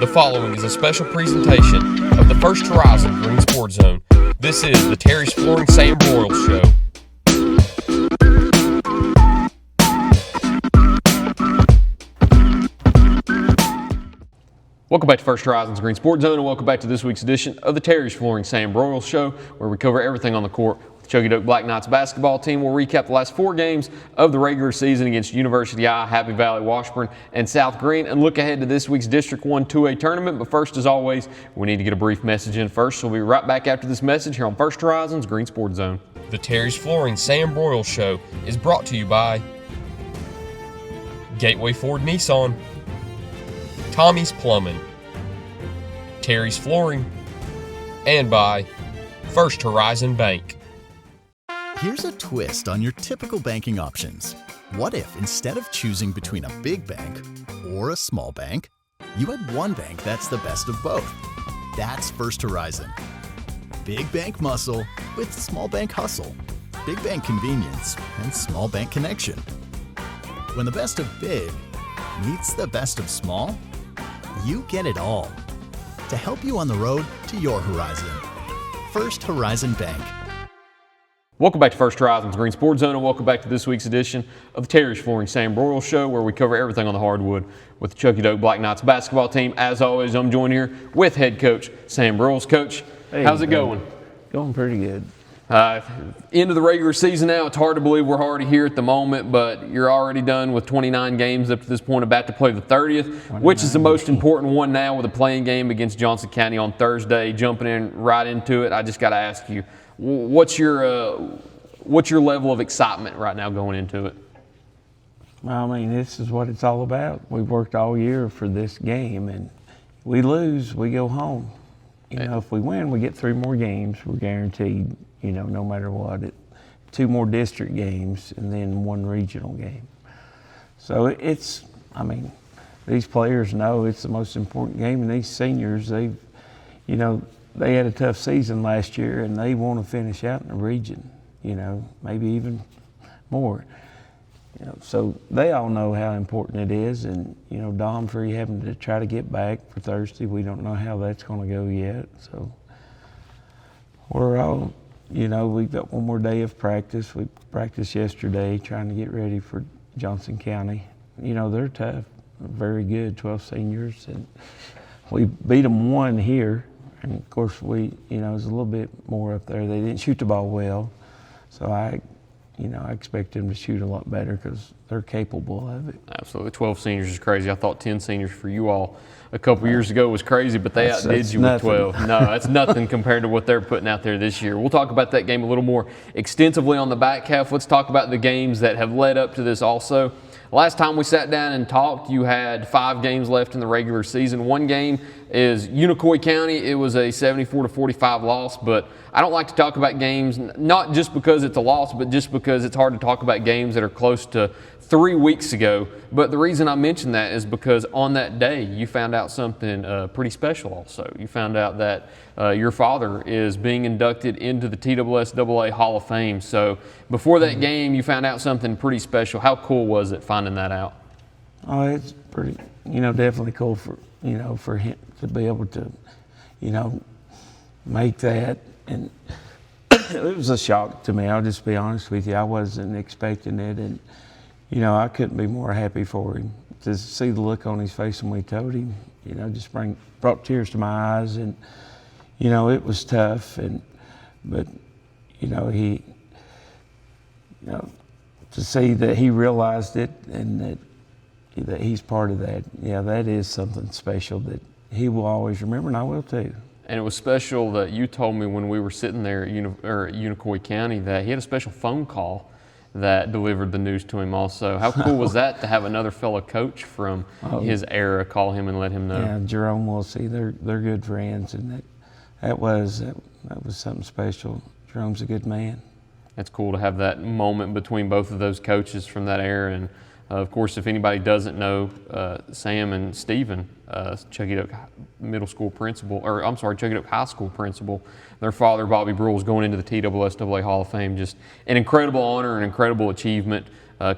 The following is a special presentation of the First Horizon Green Sports Zone. This is the Terry's Flooring Sam Broyles Show. Welcome back to First Horizon's Green Sports Zone, and welcome back to this week's edition of the Terry's Flooring Sam Broyles Show, where we cover everything on the court with the Chuckey-Doak Black Knights basketball team. We'll recap the last 4 games of the regular season against University I, Happy Valley, Washburn, and South Green, and look ahead to this week's District 1 2A tournament. But first, as always, we need to get a brief message in first, so we'll be right back after this message here on First Horizon's Green Sports Zone. The Terry's Flooring Sam Broyles Show is brought to you by Gateway Ford Nissan, Tommy's Plumbing, Terry's Flooring, and by First Horizon Bank. Here's a twist on your typical banking options. What if instead of choosing between a big bank or a small bank, you had one bank that's the best of both? That's First Horizon. Big bank muscle with small bank hustle. Big bank convenience and small bank connection. When the best of big meets the best of small, you get it all. To help you on the road to your horizon. First Horizon Bank. Welcome back to First Horizon's Green Sports Zone, and welcome back to this week's edition of the Terry's Flooring Sam Broyles Show, where we cover everything on the hardwood with the Chuckey-Doak Black Knights basketball team. As always, I'm joined here with head coach Sam Broyles. Coach, hey, how's it going? Going pretty good. End of the regular season now. It's hard to believe we're already here at the moment, but you're already done with 29 games up to this point, about to play the 30th, which is the most important one now with a playing game against Johnson County on Thursday. Jumping in right into it, I just got to ask you, what's your level of excitement right now going into it? I mean, this is what it's all about. We've worked all year for this game, and we lose, we go home. You know, if we win, we get 3 more games. We're guaranteed, you know, no matter what. 2 more district games and then 1 regional game. So it's, I mean, these players know it's the most important game, and these seniors, they've, you know, they had a tough season last year, and they want to finish out in the region, you know, maybe even more. You know, so they all know how important it is, and, you know, Domfrey having to try to get back for Thursday. We don't know how that's going to go yet. So we're all, you know, we've got 1 more day of practice. We practiced yesterday trying to get ready for Johnson County. You know, they're tough, very good, 12 seniors, and we beat them 1 here. And of course, we, you know, it was a little bit more up there. They didn't shoot the ball well, so I expect them to shoot a lot better because they're capable of it. Absolutely. 12 seniors is crazy. I thought 10 seniors for you all a couple years ago was crazy, but they outdid you with 12. No, that's nothing compared to what they're putting out there this year. We'll talk about that game a little more extensively on the back half. Let's talk about the games that have led up to this also. Last time we sat down and talked, you had 5 games left in the regular season. 1 game is Unicoi County. It was a 74-45 loss, but I don't like to talk about games, not just because it's a loss, but just because it's hard to talk about games that are close to 3 weeks ago. But the reason I mention that is because on that day, you found out something pretty special also. You found out that your father is being inducted into the TSSAA Hall of Fame. So before that game, you found out something pretty special. How cool was it finding that out? Oh, it's pretty, you know, definitely cool for, you know, for him to be able to, you know, make that. And it was a shock to me. I'll just be honest with you. I wasn't expecting it. And, you know, I couldn't be more happy for him. To see the look on his face when we told him, you know, just brought tears to my eyes. And, you know, it was tough. But, you know, he, you know, to see that he realized it and that he's part of that, yeah, that is something special that he will always remember, and I will too. And it was special that you told me when we were sitting there at Unicoi County that he had a special phone call that delivered the news to him also. How cool was that to have another fellow coach from his era call him and let him know? Yeah, Jerome Wilsey, they're good friends, and that was something special. Jerome's a good man. It's cool to have that moment between both of those coaches from that era. And of course, if anybody doesn't know, Sam and Stephen, Chuckey-Doak Middle School principal, or I'm sorry, Chuckey-Doak High School principal, their father, Bobby Broyles, going into the TSSAA Hall of Fame. Just an incredible honor, an incredible achievement.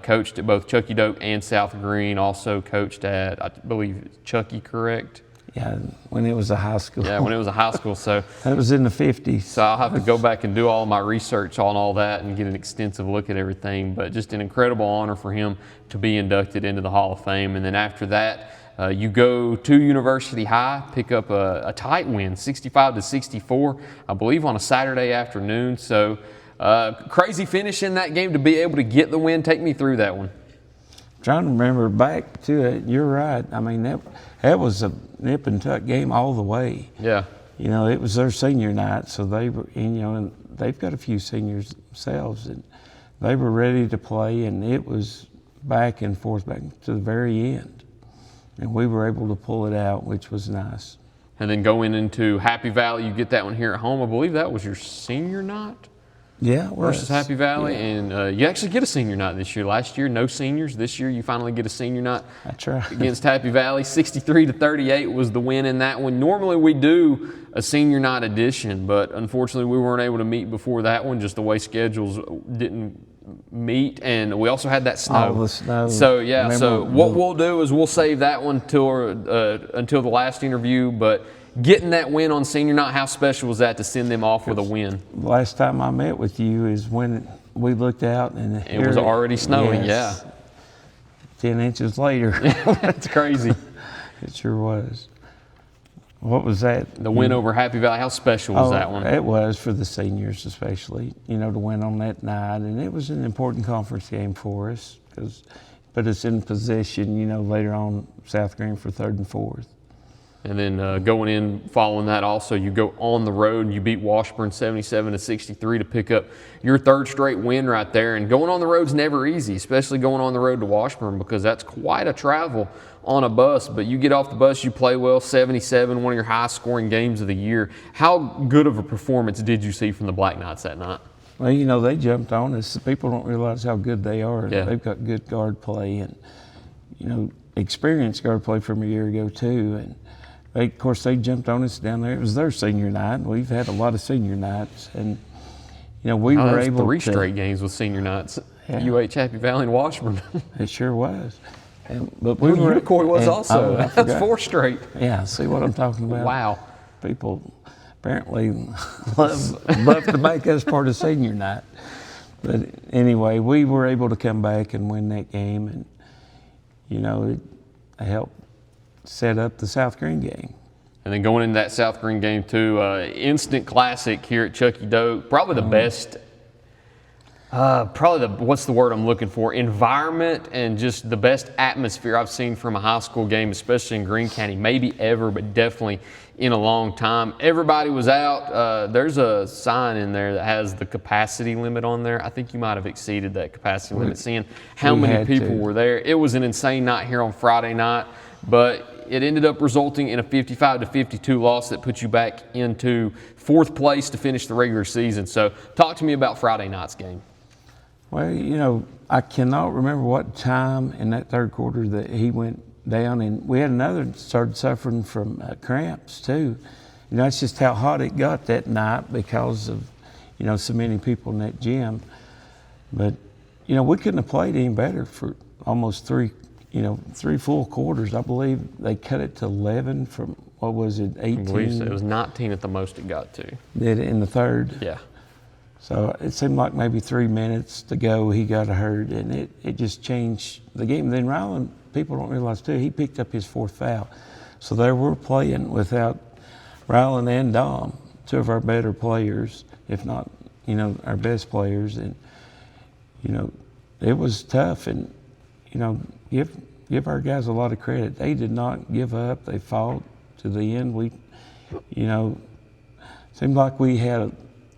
Coached at both Chuckey-Doak and South Green, also coached at, I believe, Chuckey, correct? Yeah, when it was a high school. Yeah, when it was a high school. So that was in the 50s. So I'll have to go back and do all my research on all that and get an extensive look at everything. But just an incredible honor for him to be inducted into the Hall of Fame. And then after that, you go to University High, pick up a tight win, 65-64, I believe on a Saturday afternoon. So crazy finish in that game to be able to get the win. Take me through that one. Trying to remember back to it, you're right. I mean, that was a nip and tuck game all the way. Yeah. You know, it was their senior night, so they were, and they've got a few seniors themselves, and they were ready to play, and it was back and forth, back to the very end. And we were able to pull it out, which was nice. And then going into Happy Valley, you get that one here at home. I believe that was your senior night? Yeah, versus Happy Valley, yeah. And you actually get a senior night this year. Last year, no seniors. This year, you finally get a senior night. That's right. Against Happy Valley. 63-38 was the win in that one. Normally, we do a senior night edition, but unfortunately, we weren't able to meet before that one, just the way schedules didn't meet, and we also had that snow. All the snow. So yeah, so what we'll do is we'll save that one until the last interview, but getting that win on senior night, how special was that to send them off with a win? Last time I met with you is when we looked out and it was already snowing. Yes, yeah. 10 inches later. That's crazy. It sure was. What was that? The win over Happy Valley, how special was that one? It was for the seniors especially, to win on that night. And it was an important conference game for us because it put us in position, later on South Green for 3rd and 4th. And then going in, following that also, you go on the road and you beat Washburn 77-63 to pick up your 3rd straight win right there. And going on the road's never easy, especially going on the road to Washburn because that's quite a travel on a bus. But you get off the bus, you play well, 77, one of your highest scoring games of the year. How good of a performance did you see from the Black Knights that night? Well, they jumped on us. People don't realize how good they are. Yeah. They've got good guard play and, experienced guard play from a year ago too. And of course, they jumped on us down there. It was their senior night. We've had a lot of senior nights, and we were able to. 3 straight games with senior nights. Yeah. UH, Happy Valley, and Washburn. It sure was. But we were. Unicoi was also. I That's 4 straight. Yeah, see what I'm talking about? Wow. People apparently love to make us part of senior night. But anyway, we were able to come back and win that game, and it helped set up the South Green game. And then going into that South Green game too, instant classic here at Chuckey-Doak. Probably the best, what's the word I'm looking for? Environment and just the best atmosphere I've seen from a high school game, especially in Greene County, maybe ever, but definitely in a long time. Everybody was out. There's a sign in there that has the capacity limit on there. I think you might have exceeded that capacity limit, seeing how many people were there. It was an insane night here on Friday night, but it ended up resulting in a 55-52 loss that put you back into 4th place to finish the regular season. So talk to me about Friday night's game. Well, I cannot remember what time in that 3rd quarter that he went down, and we had another started suffering from cramps too. That's just how hot it got that night because of, so many people in that gym. But, we couldn't have played any better for almost 3 full quarters. I believe they cut it to 11 from, 18? I believe so. It was 19 at the most it got to. Did it in the 3rd? Yeah. So it seemed like maybe 3 minutes to go, he got hurt, and it just changed the game. Then Ryland, people don't realize too, he picked up his 4th foul. So they were playing without Ryland and Dom, 2 of our better players, if not, our best players. And, it was tough. And, give our guys a lot of credit. They did not give up. They fought to the end. We, seemed like we had a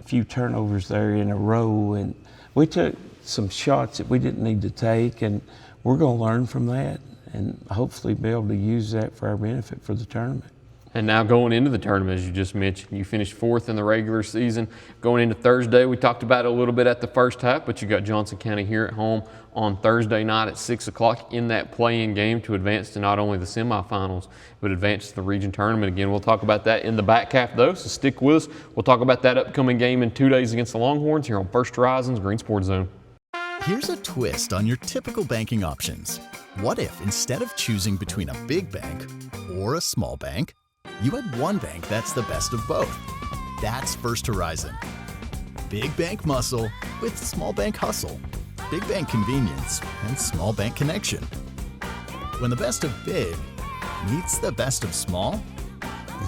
few turnovers there in a row, and we took some shots that we didn't need to take, and we're going to learn from that and hopefully be able to use that for our benefit for the tournament. And now going into the tournament, as you just mentioned, you finished 4th in the regular season. Going into Thursday, we talked about it a little bit at the first half, but you got Johnson County here at home on Thursday night at 6 o'clock in that play-in game to advance to not only the semifinals, but advance to the region tournament again. We'll talk about that in the back half, though, so stick with us. We'll talk about that upcoming game in 2 days against the Longhorns here on First Horizons Green Sports Zone. Here's a twist on your typical banking options. What if instead of choosing between a big bank or a small bank, You had one bank that's the best of both. That's First Horizon. Big bank muscle with small bank hustle. Big bank convenience and small bank connection. When the best of big meets the best of small,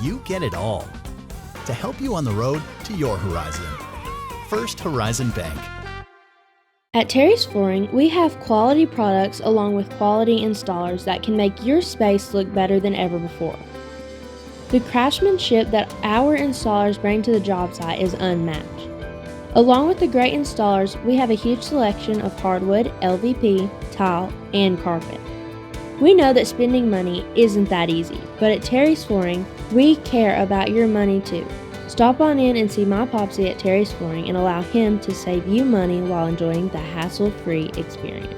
you get it all. To help you on the road to your horizon. First Horizon Bank. At Terry's Flooring, we have quality products along with quality installers that can make your space look better than ever before. The craftsmanship that our installers bring to the job site is unmatched. Along with the great installers, we have a huge selection of hardwood, LVP, tile, and carpet. We know that spending money isn't that easy, but at Terry's Flooring, we care about your money too. Stop on in and see my Popsy at Terry's Flooring and allow him to save you money while enjoying the hassle-free experience.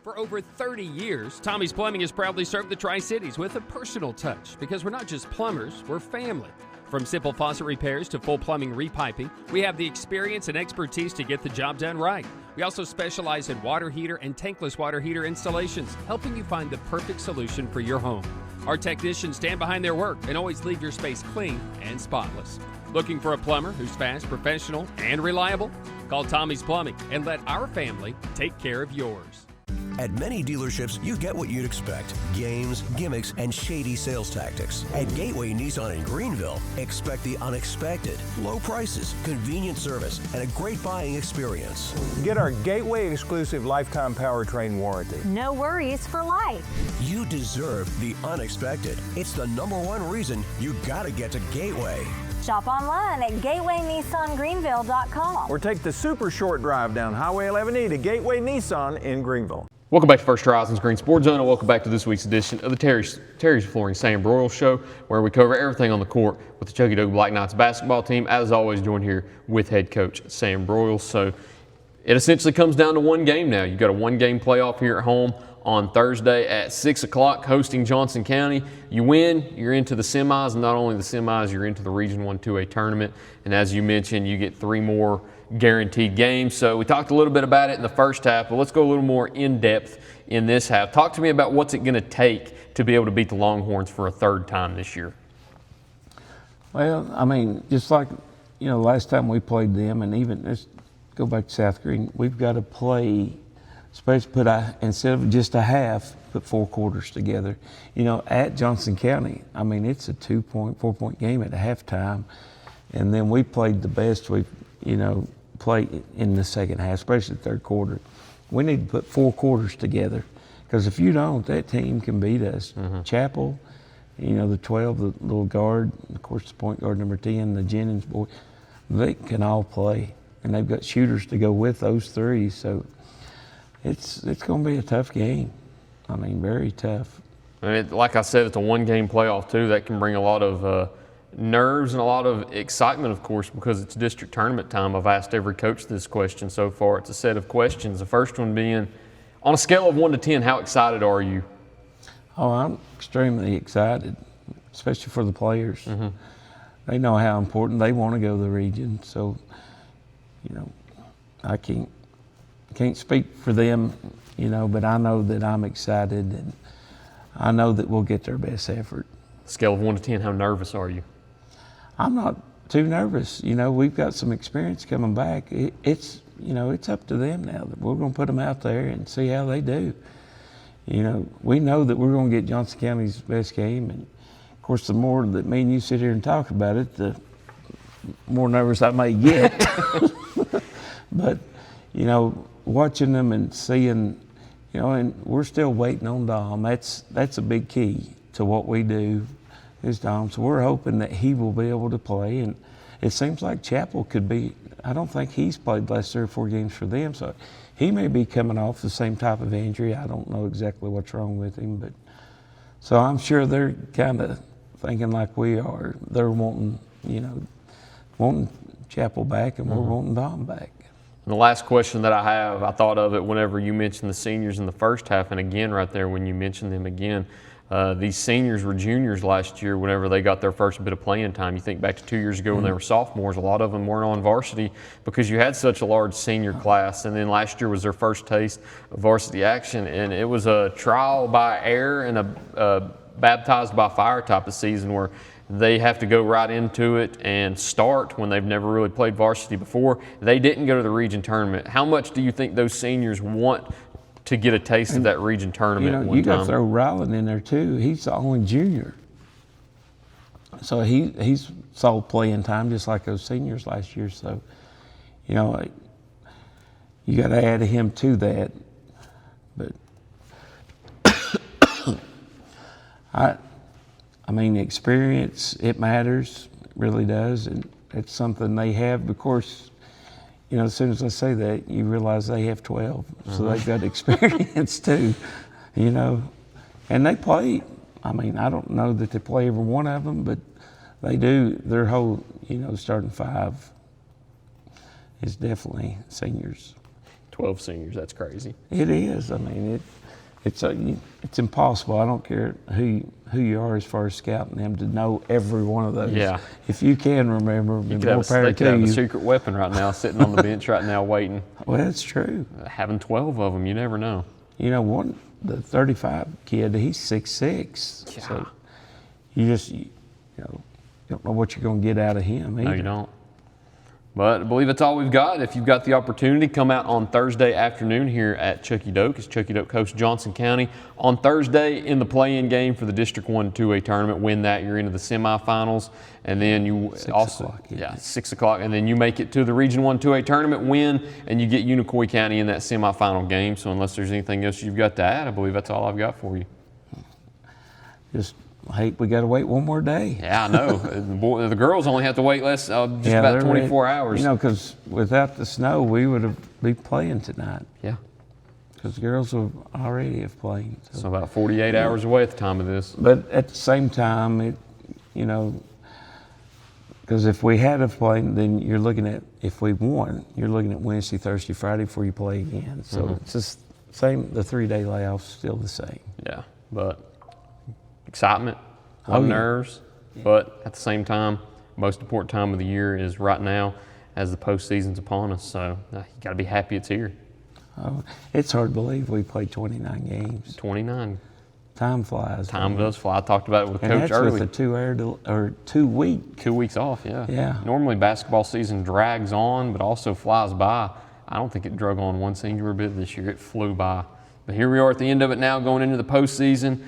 For over 30 years, Tommy's Plumbing has proudly served the Tri-Cities with a personal touch because we're not just plumbers, we're family. From simple faucet repairs to full plumbing repiping, we have the experience and expertise to get the job done right. We also specialize in water heater and tankless water heater installations, helping you find the perfect solution for your home. Our technicians stand behind their work and always leave your space clean and spotless. Looking for a plumber who's fast, professional, and reliable? Call Tommy's Plumbing and let our family take care of yours. At many dealerships, you get what you'd expect. Games, gimmicks, and shady sales tactics. At Gateway Nissan in Greenville, expect the unexpected. Low prices, convenient service, and a great buying experience. Get our Gateway exclusive lifetime powertrain warranty. No worries for life. You deserve the unexpected. It's the #1 reason you gotta get to Gateway. Shop online at GatewayNissanGreenville.com. Or take the super short drive down Highway 11E to Gateway Nissan in Greenville. Welcome back to First Horizon's Green Sports Zone, and welcome back to this week's edition of the Terry's Flooring Sam Broyles Show, where we cover everything on the court with the Chuckey-Doak Black Knights basketball team. As always, joined here with head coach Sam Broyles. So it essentially comes down to one game now. You've got a one-game playoff here at home on Thursday at 6 o'clock, hosting Johnson County. You win, you're into the semis, and not only the semis, you're into the Region 1 2A tournament. And as you mentioned, you get 3 more guaranteed games. So we talked a little bit about it in the first half, but let's go a little more in depth in this half. Talk to me about what's it going to take to be able to beat the Longhorns for a third time this year. Well, I mean, just like, last time we played them, and even let's go back to South Green, we've got to play, especially instead of just a half, put 4 quarters together. At Johnson County, I mean, it's a 4-point game at halftime, and then we played the best we've, play in the second half, especially the third quarter. We need to put 4 quarters together, because if you don't, that team can beat us. Mm-hmm. Chapel, the 12, the little guard, of course the point guard number 10, the Jennings boy, they can all play, and they've got shooters to go with those 3. So it's going to be a tough game. I mean, very tough. I mean, like I said, it's a one-game playoff too. That can bring a lot of nerves and a lot of excitement, of course, because it's district tournament time. I've asked every coach this question so far. It's a set of questions. The first one being, on a scale of 1 to 10, how excited are you? Oh, I'm extremely excited, especially for the players. Mm-hmm. They know how important they want to go to the region. So, I can't speak for them, but I know that I'm excited, and I know that we'll get their best effort. Scale of 1 to 10, how nervous are you? I'm not too nervous. We've got some experience coming back. It's up to them now. We're going to put them out there and see how they do. We know that we're going to get Johnson County's best game, and of course, the more that me and you sit here and talk about it, the more nervous I may get. But watching them and seeing, and we're still waiting on Dom. That's a big key to what we do. Is Dom. So we're hoping that he will be able to play, and it seems like Chapel could be. I don't think he's played the last 3 or 4 games for them, so he may be coming off the same type of injury. I don't know exactly what's wrong with him, but so I'm sure they're kind of thinking like we are. They're wanting Chapel back, and we're wanting Dom back. And the last question that I have, I thought of it whenever you mentioned the seniors in the first half, and again right there when you mentioned them again. These seniors were juniors last year whenever they got their first bit of playing time. You think back to 2 years ago when they were sophomores, a lot of them weren't on varsity because you had such a large senior class. And then last year was their first taste of varsity action, and it was a trial by air and a baptized by fire type of season where they have to go right into it and start when they've never really played varsity before. They didn't go to the region tournament. How much do you think those seniors want to get a taste of that region tournament one time? You got to throw Ryland in there too. He's the only junior. So he's saw playing time just like those seniors last year. So, you got to add him to that. But I mean, experience, it matters, it really does. And it's something they have. Of course, as soon as I say that, you realize they have 12. So they've got experience too, And they play, I mean, I don't know that they play every one of them, but they do. Their whole, starting five is definitely seniors. 12 seniors, that's crazy. It is. I mean, it's impossible. I don't care who you are as far as scouting them to know every one of those. Yeah. If you can remember, they could have a secret weapon right now sitting on the bench right now waiting. Well, that's true. Having 12 of them, you never know. The 35 kid, he's 6'6". Yeah. So you just, don't know what you're going to get out of him either. No, you don't. But I believe that's all we've got. If you've got the opportunity, come out on Thursday afternoon here at Chuckey-Doak. It's Chuckey-Doak hosts Johnson County. On Thursday in the play-in game for the District 1 2A tournament, win that, you're into the semifinals. And then you 6 o'clock. And then you make it to the Region 1 2A tournament, win, and you get Unicoi County in that semifinal game. So unless there's anything else you've got to add, I believe that's all I've got for you. Just hate we got to wait one more day. Yeah, I know. The girls only have to wait about 24 hours. Because without the snow, we would be playing tonight. Yeah. Because the girls have already played. So about 48 hours away at the time of this. But at the same time, because if we had a play, then you're looking at, if we won, you're looking at Wednesday, Thursday, Friday before you play again. So it's just same, the 3-day layoff's still the same. Yeah, but excitement, nerves, but at the same time, most important time of the year is right now as the postseason's upon us. So you got to be happy it's here. It's hard to believe we played 29 games. 29. Time flies. Time does fly. I talked about it with Coach that's early. With a 2 week. 2 weeks off, yeah. Yeah. Normally basketball season drags on, but also flies by. I don't think it drug on one singular bit this year. It flew by. But here we are at the end of it now, going into the postseason.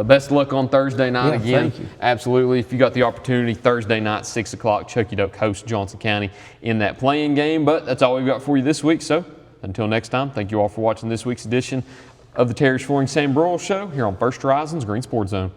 Best of luck on Thursday night again. Thank you. Absolutely. If you got the opportunity, Thursday night, 6 o'clock, Chuckey-Doak hosts Johnson County in that playing game. But that's all we've got for you this week. So until next time, thank you all for watching this week's edition of the Terry's Flooring Sam Broyles Show here on First Horizon's Green Sports Zone.